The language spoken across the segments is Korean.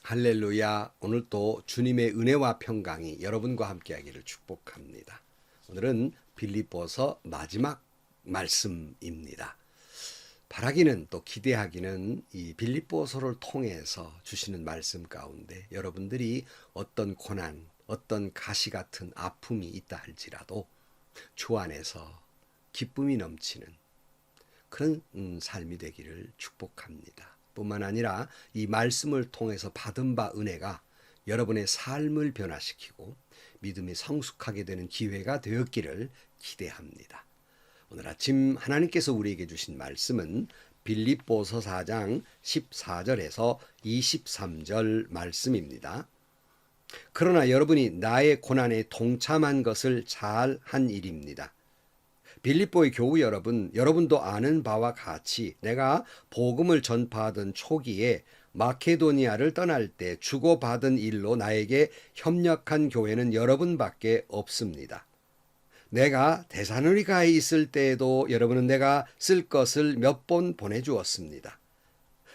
할렐루야. 오늘 또 주님의 은혜와 평강이 여러분과 함께하기를 축복합니다. 오늘은 빌립보서 마지막 말씀입니다. 바라기는 또 기대하기는 이 빌립보서를 통해서 주시는 말씀 가운데 여러분들이 어떤 고난, 어떤 가시 같은 아픔이 있다 할지라도 주 안에서 기쁨이 넘치는 그런 삶이 되기를 축복합니다. 뿐만 아니라 이 말씀을 통해서 받은 바 은혜가 여러분의 삶을 변화시키고 믿음이 성숙하게 되는 기회가 되었기를 기대합니다. 오늘 아침 하나님께서 우리에게 주신 말씀은 빌립보서 4장 14절에서 23절 말씀입니다. 그러나 여러분이 나의 고난에 동참한 것을 잘 한 일입니다. 빌립보의 교우 여러분, 여러분도 아는 바와 같이 내가 복음을 전파하던 초기에 마케도니아를 떠날 때 주고받은 일로 나에게 협력한 교회는 여러분밖에 없습니다. 내가 데살로니가에 있을 때에도 여러분은 내가 쓸 것을 몇 번 보내주었습니다.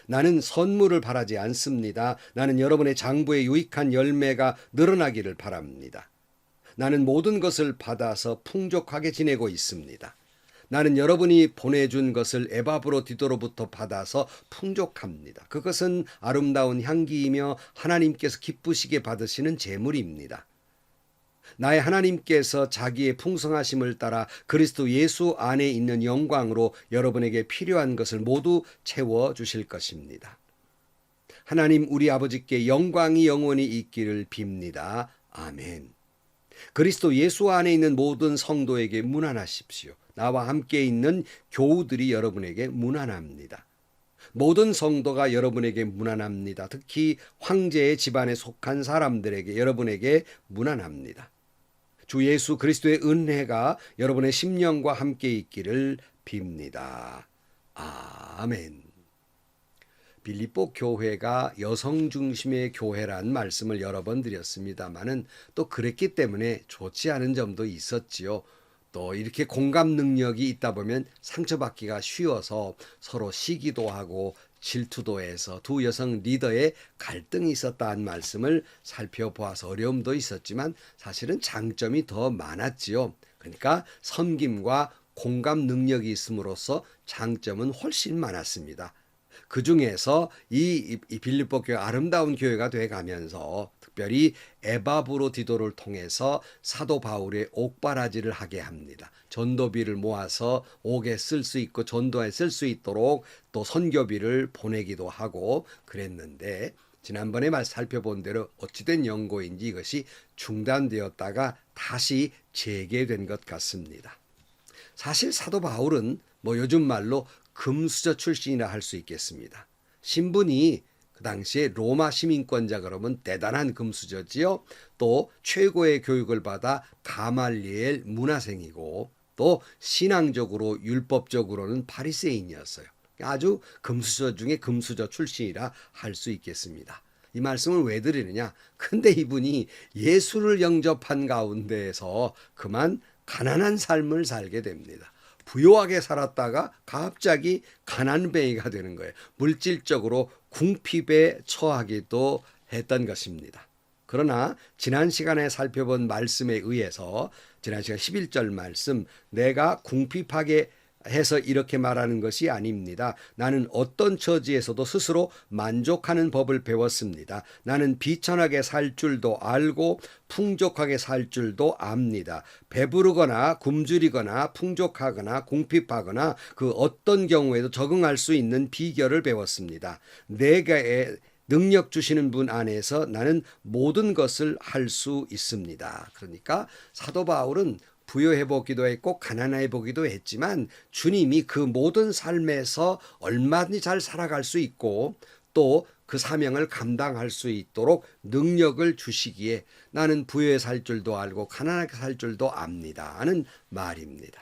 나는 선물을 바라지 않습니다. 나는 여러분의 장부에 유익한 열매가 늘어나기를 바랍니다. 나는 모든 것을 받아서 풍족하게 지내고 있습니다. 나는 여러분이 보내준 것을 에바브로디도로부터 받아서 풍족합니다. 그것은 아름다운 향기이며 하나님께서 기쁘시게 받으시는 제물입니다. 나의 하나님께서 자기의 풍성하심을 따라 그리스도 예수 안에 있는 영광으로 여러분에게 필요한 것을 모두 채워주실 것입니다. 하나님 우리 아버지께 영광이 영원히 있기를 빕니다. 아멘. 그리스도 예수 안에 있는 모든 성도에게 문안하십시오. 나와 함께 있는 교우들이 여러분에게 문안합니다. 모든 성도가 여러분에게 문안합니다. 특히 황제의 집안에 속한 사람들에게 여러분에게 문안합니다. 주 예수 그리스도의 은혜가 여러분의 심령과 함께 있기를 빕니다. 아멘. 빌립보 교회가 여성 중심의 교회란 말씀을 여러 번 드렸습니다마는 또 그랬기 때문에 좋지 않은 점도 있었지요. 또 이렇게 공감 능력이 있다 보면 상처받기가 쉬워서 서로 시기도 하고 질투도 해서 두 여성 리더의 갈등이 있었다는 말씀을 살펴보아서 어려움도 있었지만 사실은 장점이 더 많았지요. 그러니까 섬김과 공감 능력이 있음으로써 장점은 훨씬 많았습니다. 그 중에서 이 빌립보 교회 아름다운 교회가 돼가면서 특별히 에바브로디도를 통해서 사도 바울의 옥바라지를 하게 합니다. 전도비를 모아서 옥에 쓸 수 있고 전도에 쓸 수 있도록 또 선교비를 보내기도 하고 그랬는데 지난번에 살펴본 대로 어찌된 연고인지 이것이 중단되었다가 다시 재개된 것 같습니다. 사실 사도 바울은 요즘 말로 금수저 출신이라 할 수 있겠습니다. 신분이 그 당시에 로마 시민권자 그러면 대단한 금수저지요. 또 최고의 교육을 받아 가말리엘 문화생이고 또 신앙적으로 율법적으로는 바리새인이었어요. 아주 금수저 중에 금수저 출신이라 할 수 있겠습니다. 이 말씀을 왜 드리느냐? 근데 이분이 예수를 영접한 가운데에서 그만 가난한 삶을 살게 됩니다. 부유하게 살았다가 갑자기 가난뱅이가 되는 거예요. 물질적으로 궁핍에 처하기도 했던 것입니다. 그러나 지난 시간에 살펴본 말씀에 의해서 지난 시간 11절 말씀 내가 궁핍하게 해서 이렇게 말하는 것이 아닙니다. 나는 어떤 처지에서도 스스로 만족하는 법을 배웠습니다. 나는 비천하게 살 줄도 알고 풍족하게 살 줄도 압니다. 배부르거나 굶주리거나 풍족하거나 궁핍하거나 그 어떤 경우에도 적응할 수 있는 비결을 배웠습니다. 내게 능력 주시는 분 안에서 나는 모든 것을 할 수 있습니다. 그러니까 사도 바울은 부유해 보기도 했고 가난해 보기도 했지만 주님이 그 모든 삶에서 얼마든지 잘 살아갈 수 있고 또 그 사명을 감당할 수 있도록 능력을 주시기에 나는 부유해 살 줄도 알고 가난하게 살 줄도 압니다 하는 말입니다.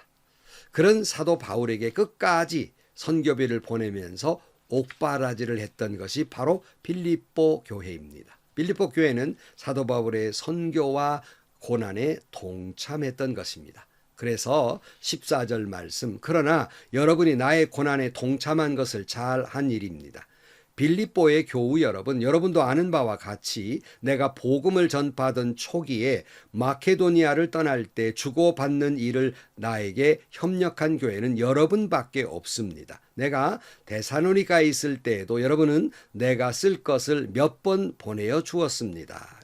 그런 사도 바울에게 끝까지 선교비를 보내면서 옥바라지를 했던 것이 바로 빌립보 교회입니다. 빌립보 교회는 사도 바울의 선교와 고난에 동참했던 것입니다. 그래서 14절 말씀 그러나 여러분이 나의 고난에 동참한 것을 잘 한 일입니다. 빌립보의 교우 여러분, 여러분도 아는 바와 같이 내가 복음을 전파하던 초기에 마케도니아를 떠날 때 주고받는 일을 나에게 협력한 교회는 여러분밖에 없습니다. 내가 데살로니가에 있을 때에도 여러분은 내가 쓸 것을 몇 번 보내어 주었습니다.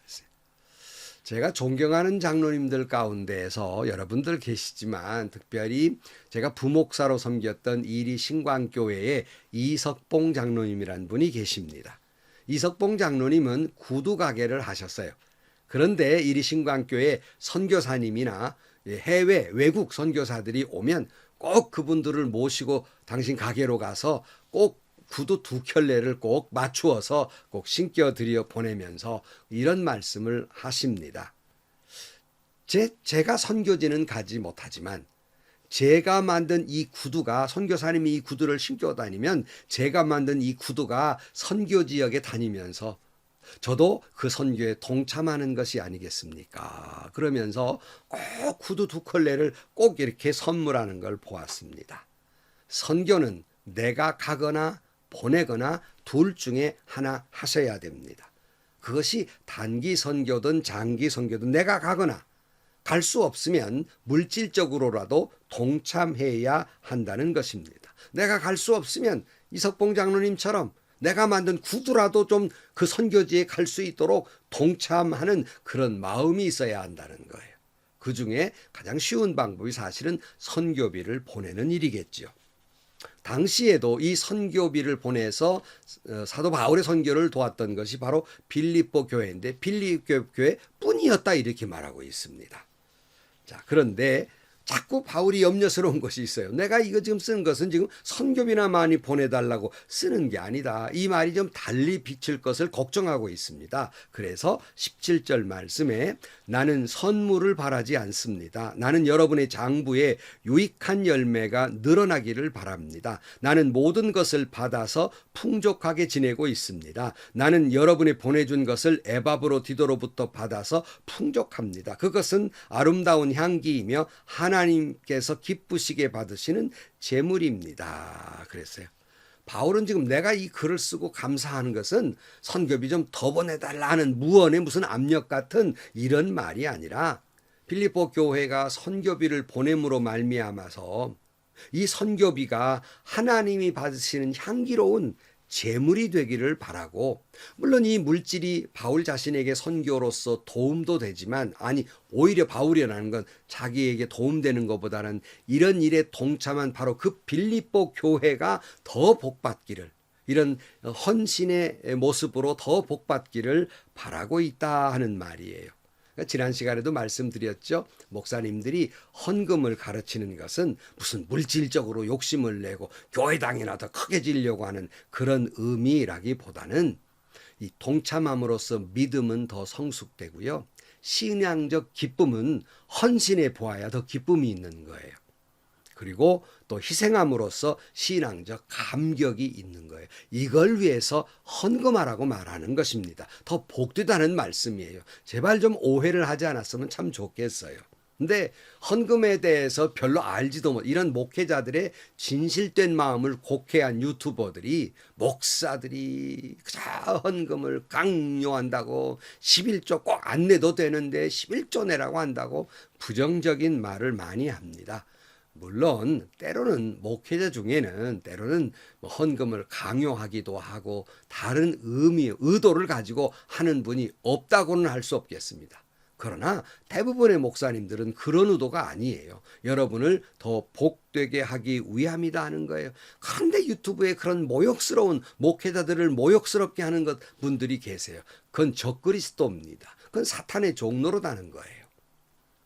제가 존경하는 장로님들 가운데에서 여러분들 계시지만 특별히 제가 부목사로 섬겼던 이리 신광교회에 이석봉 장로님이란 분이 계십니다. 이석봉 장로님은 구두 가게를 하셨어요. 그런데 이리 신광교회 선교사님이나 해외 외국 선교사들이 오면 꼭 그분들을 모시고 당신 가게로 가서 꼭 구두 2켤레를 꼭 맞추어서 꼭 신겨드려 보내면서 이런 말씀을 하십니다. 제가 선교지는 가지 못하지만 제가 만든 이 구두가, 선교사님이 이 구두를 신겨 다니면 제가 만든 이 구두가 선교 지역에 다니면서 저도 그 선교에 동참하는 것이 아니겠습니까? 그러면서 꼭 구두 2켤레를 꼭 이렇게 선물하는 걸 보았습니다. 선교는 내가 가거나 보내거나 둘 중에 하나 하셔야 됩니다. 그것이 단기 선교든 장기 선교든 내가 가거나 갈 수 없으면 물질적으로라도 동참해야 한다는 것입니다. 내가 갈 수 없으면 이석봉 장로님처럼 내가 만든 구두라도 좀 그 선교지에 갈 수 있도록 동참하는 그런 마음이 있어야 한다는 거예요. 그 중에 가장 쉬운 방법이 사실은 선교비를 보내는 일이겠죠. 당시에도 이 선교비를 보내서 사도 바울의 선교를 도왔던 것이 바로 빌립보 교회인데 빌립보 교회 뿐이었다 이렇게 말하고 있습니다. 자, 그런데 자꾸 바울이 염려스러운 것이 있어요. 내가 이거 지금 쓰는 것은 지금 선교비나 많이 보내달라고 쓰는 게 아니다. 이 말이 좀 달리 비칠 것을 걱정하고 있습니다. 그래서 17절 말씀에 나는 선물을 바라지 않습니다. 나는 여러분의 장부에 유익한 열매가 늘어나기를 바랍니다. 나는 모든 것을 받아서 풍족하게 지내고 있습니다. 나는 여러분이 보내준 것을 에바브로 디도로부터 받아서 풍족합니다. 그것은 아름다운 향기이며 하나님께서 기쁘시게 받으시는 제물입니다. 그랬어요. 바울은 지금 내가 이 글을 쓰고 감사하는 것은 선교비 좀 더 보내달라 하는 무언의 무슨 압력 같은 이런 말이 아니라 빌립보 교회가 선교비를 보냄으로 말미암아서 이 선교비가 하나님이 받으시는 향기로운 제물이 되기를 바라고, 물론 이 물질이 바울 자신에게 선교로서 도움도 되지만, 아니 오히려 바울이라는 건 자기에게 도움되는 것보다는 이런 일에 동참한 바로 그 빌립보 교회가 더 복받기를, 이런 헌신의 모습으로 더 복받기를 바라고 있다 하는 말이에요. 지난 시간에도 말씀드렸죠. 목사님들이 헌금을 가르치는 것은 무슨 물질적으로 욕심을 내고 교회당이나 더 크게 지려고 하는 그런 의미라기보다는 이 동참함으로써 믿음은 더 성숙되고요. 신앙적 기쁨은 헌신해 보아야 더 기쁨이 있는 거예요. 그리고 또 희생함으로써 신앙적 감격이 있는 거예요. 이걸 위해서 헌금하라고 말하는 것입니다. 더 복되다는 말씀이에요. 제발 좀 오해를 하지 않았으면 참 좋겠어요. 근데 헌금에 대해서 별로 알지도 못, 이런 목회자들의 진실된 마음을 곡해한 유튜버들이, 목사들이 그저 헌금을 강요한다고, 11조 꼭 안 내도 되는데 11조 내라고 한다고 부정적인 말을 많이 합니다. 물론 때로는 목회자 중에는 때로는 헌금을 강요하기도 하고 다른 의도를 가지고 하는 분이 없다고는 할 수 없겠습니다. 그러나 대부분의 목사님들은 그런 의도가 아니에요. 여러분을 더 복되게 하기 위함이다 하는 거예요. 그런데 유튜브에 그런 모욕스러운 목회자들을 모욕스럽게 하는 분들이 계세요. 그건 적그리스도입니다. 그건 사탄의 종노릇하는 거예요.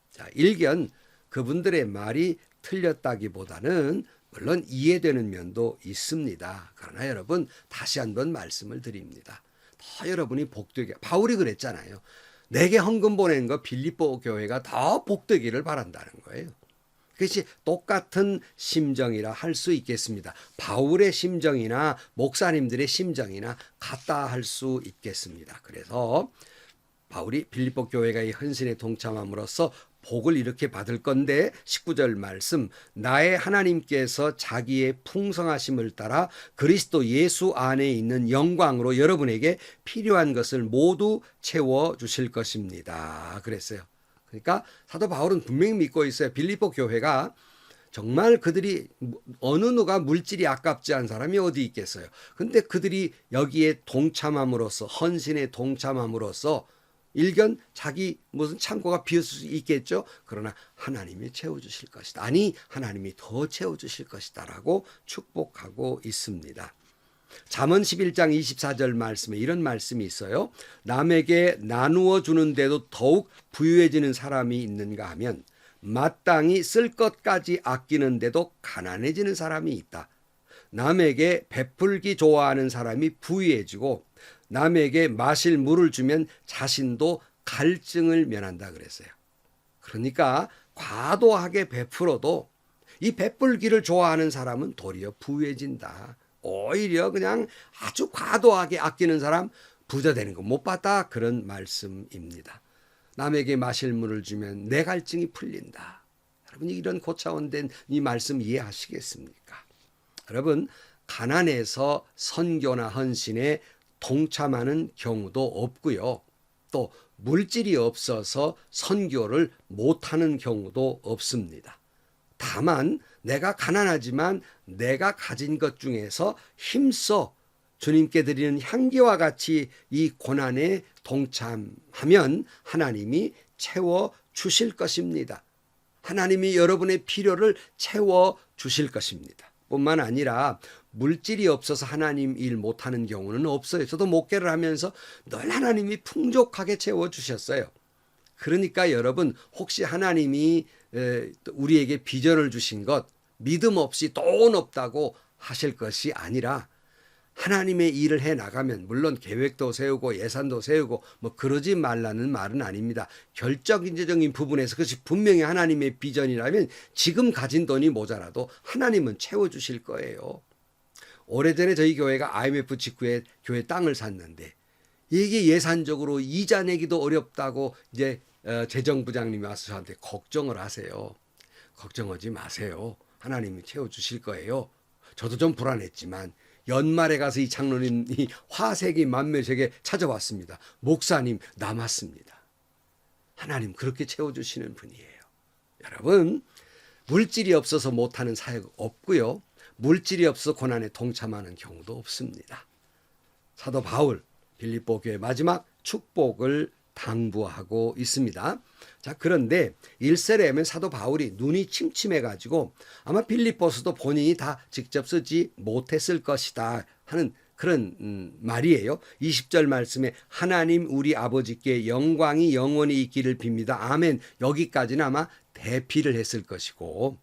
자, 일견 그분들의 말이 틀렸다기보다는 물론 이해되는 면도 있습니다. 그러나 여러분 다시 한번 말씀을 드립니다. 더 여러분이 복되게, 바울이 그랬잖아요. 내게 헌금 보낸 거 빌립보 교회가 더 복되기를 바란다는 거예요. 그것이 똑같은 심정이라 할 수 있겠습니다. 바울의 심정이나 목사님들의 심정이나 같다 할 수 있겠습니다. 그래서 바울이 빌립보 교회가 이 헌신에 동참함으로써 복을 이렇게 받을 건데 19절 말씀 나의 하나님께서 자기의 풍성하심을 따라 그리스도 예수 안에 있는 영광으로 여러분에게 필요한 것을 모두 채워 주실 것입니다. 그랬어요. 그러니까 사도 바울은 분명히 믿고 있어요. 빌립보 교회가 정말 그들이 어느 누가 물질이 아깝지 않은 사람이 어디 있겠어요. 근데 그들이 여기에 동참함으로써 헌신에 동참함으로써 일견 자기 무슨 창고가 비었을 수 있겠죠. 그러나 하나님이 채워주실 것이다. 아니 하나님이 더 채워주실 것이다 라고 축복하고 있습니다. 잠언 11장 24절 말씀에 이런 말씀이 있어요. 남에게 나누어 주는데도 더욱 부유해지는 사람이 있는가 하면 마땅히 쓸 것까지 아끼는데도 가난해지는 사람이 있다. 남에게 베풀기 좋아하는 사람이 부유해지고 남에게 마실 물을 주면 자신도 갈증을 면한다 그랬어요. 그러니까 과도하게 베풀어도 이 베풀기를 좋아하는 사람은 도리어 부유해진다. 오히려 그냥 아주 과도하게 아끼는 사람 부자 되는 거 못 봤다 그런 말씀입니다. 남에게 마실 물을 주면 내 갈증이 풀린다. 여러분 이런 고차원된 이 말씀 이해하시겠습니까? 여러분 가난해서 선교나 헌신에 동참하는 경우도 없고요. 또 물질이 없어서 선교를 못하는 경우도 없습니다. 다만 내가 가난하지만 내가 가진 것 중에서 힘써 주님께 드리는 향기와 같이 이 고난에 동참하면 하나님이 채워 주실 것입니다. 하나님이 여러분의 필요를 채워 주실 것입니다. 뿐만 아니라 물질이 없어서 하나님 일 못하는 경우는 없어요. 저도 목회를 하면서 늘 하나님이 풍족하게 채워주셨어요. 그러니까 여러분 혹시 하나님이 우리에게 비전을 주신 것 믿음 없이 돈 없다고 하실 것이 아니라 하나님의 일을 해 나가면 물론 계획도 세우고 예산도 세우고 뭐 그러지 말라는 말은 아닙니다. 결정적인 부분에서 그것이 분명히 하나님의 비전이라면 지금 가진 돈이 모자라도 하나님은 채워주실 거예요. 오래전에 저희 교회가 IMF 직후에 교회 땅을 샀는데 이게 예산적으로 이자 내기도 어렵다고 이제 재정부장님이 와서 저한테 걱정을 하세요. 걱정하지 마세요. 하나님이 채워주실 거예요. 저도 좀 불안했지만 연말에 가서 이 장로님이 화색이 만면색에 찾아왔습니다. 목사님 남았습니다. 하나님 그렇게 채워주시는 분이에요. 여러분 물질이 없어서 못하는 사역 없고요. 물질이 없어 고난에 동참하는 경우도 없습니다. 사도 바울 빌립보 교회 마지막 축복을 당부하고 있습니다. 자, 그런데 1세에 하면 사도 바울이 눈이 침침해 가지고 아마 빌립보서도 본인이 다 직접 쓰지 못했을 것이다 하는 그런 말이에요. 20절 말씀에 하나님 우리 아버지께 영광이 영원히 있기를 빕니다. 아멘. 여기까지는 아마 대피를 했을 것이고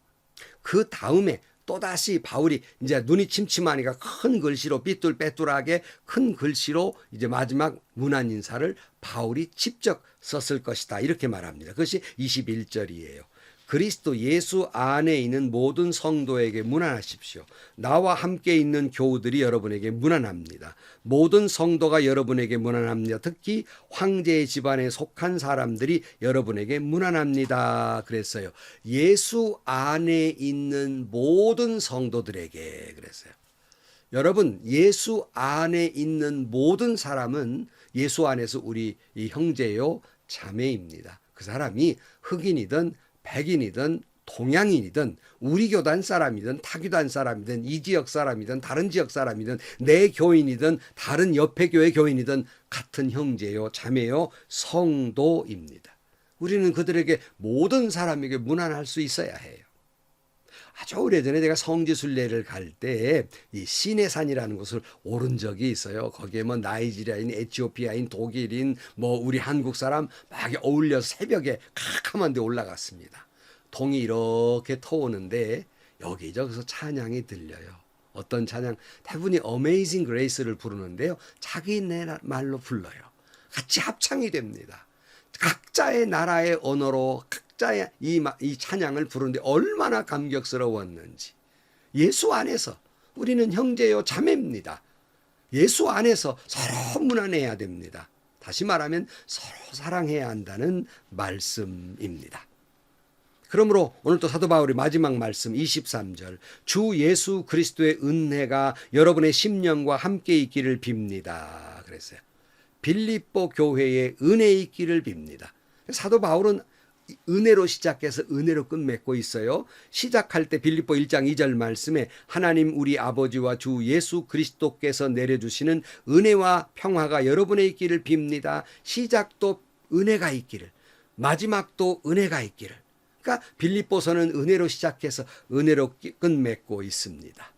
그 다음에 또다시 바울이 이제 눈이 침침하니까 큰 글씨로 삐뚤빼뚤하게 큰 글씨로 이제 마지막 문안 인사를 바울이 직접 썼을 것이다. 이렇게 말합니다. 그것이 21절이에요. 그리스도 예수 안에 있는 모든 성도에게 문안하십시오. 나와 함께 있는 교우들이 여러분에게 문안합니다. 모든 성도가 여러분에게 문안합니다. 특히 황제의 집안에 속한 사람들이 여러분에게 문안합니다. 그랬어요. 예수 안에 있는 모든 성도들에게 그랬어요. 여러분 예수 안에 있는 모든 사람은 예수 안에서 우리 이 형제요 자매입니다. 그 사람이 흑인이든 백인이든 동양인이든 우리 교단 사람이든 타 교단 사람이든 이 지역 사람이든 다른 지역 사람이든 내 교인이든 다른 옆에 교회 교인이든 같은 형제요 자매요 성도입니다. 우리는 그들에게 모든 사람에게 문안할 수 있어야 해요. 아주 오래전에 제가 성지순례를 갈 때 이 시내산이라는 곳을 오른 적이 있어요. 거기에 뭐 나이지리아인, 에티오피아인, 독일인, 뭐 우리 한국 사람 막 어울려서 새벽에 캄캄한 데 올라갔습니다. 동이 이렇게 터오는데 여기저기서 찬양이 들려요. 어떤 찬양? 대부분이 Amazing Grace를 부르는데요. 자기네 말로 불러요. 같이 합창이 됩니다. 각자의 나라의 언어로 각자의 이 찬양을 부르는데 얼마나 감격스러웠는지. 예수 안에서 우리는 형제요 자매입니다. 예수 안에서 서로 문안해야 됩니다. 다시 말하면 서로 사랑해야 한다는 말씀입니다. 그러므로 오늘 또 사도 바울의 마지막 말씀 23절, 주 예수 그리스도의 은혜가 여러분의 심령과 함께 있기를 빕니다. 그랬어요. 빌립보 교회에 은혜 있기를 빕니다. 사도 바울은 은혜로 시작해서 은혜로 끝맺고 있어요. 시작할 때 빌립보 1장 2절 말씀에 하나님 우리 아버지와 주 예수 그리스도께서 내려주시는 은혜와 평화가 여러분에 있기를 빕니다. 시작도 은혜가 있기를, 마지막도 은혜가 있기를. 그러니까 빌립보서는 은혜로 시작해서 은혜로 끝맺고 있습니다.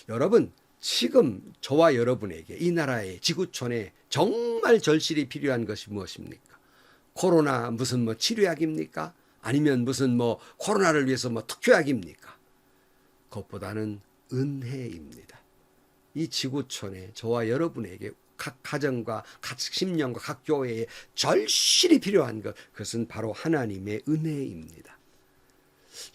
여러분, 지금 저와 여러분에게 이 나라의 지구촌에 정말 절실히 필요한 것이 무엇입니까? 코로나 무슨 뭐 치료약입니까? 아니면 무슨 뭐 코로나를 위해서 뭐 특효약입니까? 그것보다는 은혜입니다. 이 지구촌에 저와 여러분에게 각 가정과 각 심령과 각 교회에 절실히 필요한 것, 그것은 바로 하나님의 은혜입니다.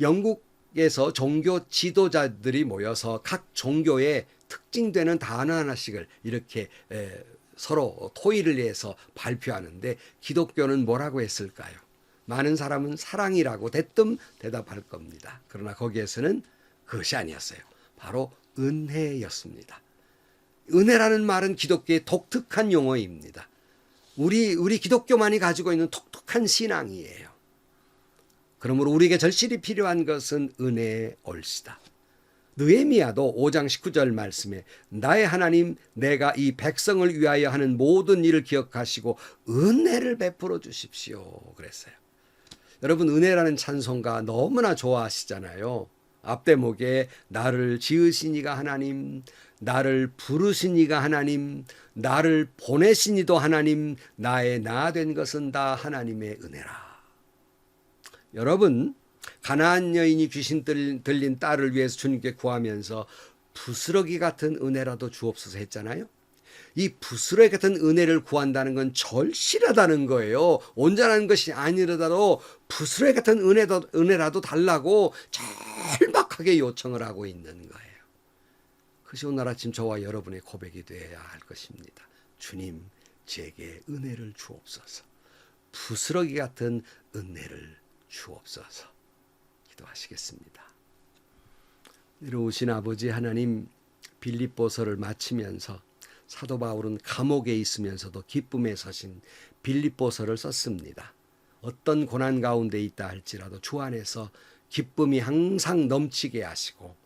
영국에서 종교 지도자들이 모여서 각 종교의 특징되는 단어 하나씩을 이렇게 서로 토의를 해서 발표하는데, 기독교는 뭐라고 했을까요? 많은 사람은 사랑이라고 대뜸 대답할 겁니다. 그러나 거기에서는 그것이 아니었어요. 바로 은혜였습니다. 은혜라는 말은 기독교의 독특한 용어입니다. 우리 기독교만이 가지고 있는 독특한 신앙이에요. 그러므로 우리에게 절실히 필요한 것은 은혜의 올시다. 느헤미야도 5장 19절 말씀에 나의 하나님 내가 이 백성을 위하여 하는 모든 일을 기억하시고 은혜를 베풀어 주십시오 그랬어요. 여러분, 은혜라는 찬송가 너무나 좋아하시잖아요. 앞대목에 나를 지으신 이가 하나님, 나를 부르신 이가 하나님, 나를 보내신 이도 하나님, 나의 나 된 것은 다 하나님의 은혜라. 여러분, 가나안 여인이 귀신 들린 딸을 위해서 주님께 구하면서 부스러기 같은 은혜라도 주옵소서 했잖아요. 이 부스러기 같은 은혜를 구한다는 건 절실하다는 거예요. 온전한 것이 아니라도 부스러기 같은 은혜라도 달라고 절박하게 요청을 하고 있는 거예요. 그것이 오늘 아침 저와 여러분의 고백이 되어야 할 것입니다. 주님, 제게 은혜를 주옵소서. 부스러기 같은 은혜를 주옵소서. 기도하시겠습니다. 내려오신 아버지 하나님, 빌립보서를 마치면서 사도 바울은 감옥에 있으면서도 기쁨에 서신 빌립보서를 썼습니다. 어떤 고난 가운데 있다 할지라도 주 안에서 기쁨이 항상 넘치게 하시고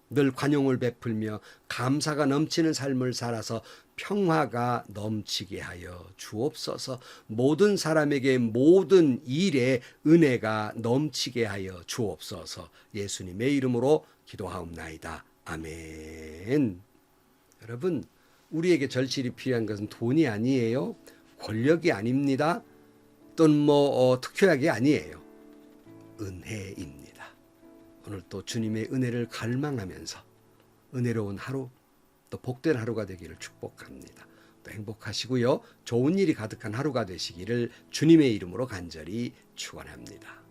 늘 관용을 베풀며 감사가 넘치는 삶을 살아서 평화가 넘치게 하여 주옵소서. 모든 사람에게 모든 일에 은혜가 넘치게 하여 주옵소서. 예수님의 이름으로 기도하옵나이다. 아멘. 여러분, 우리에게 절실히 필요한 것은 돈이 아니에요. 권력이 아닙니다. 또는 특효약이 아니에요. 은혜입니다. 오늘 또 주님의 은혜를 갈망하면서 은혜로운 하루, 또 복된 하루가 되기를 축복합니다. 또 행복하시고요. 좋은 일이 가득한 하루가 되시기를 주님의 이름으로 간절히 축원합니다.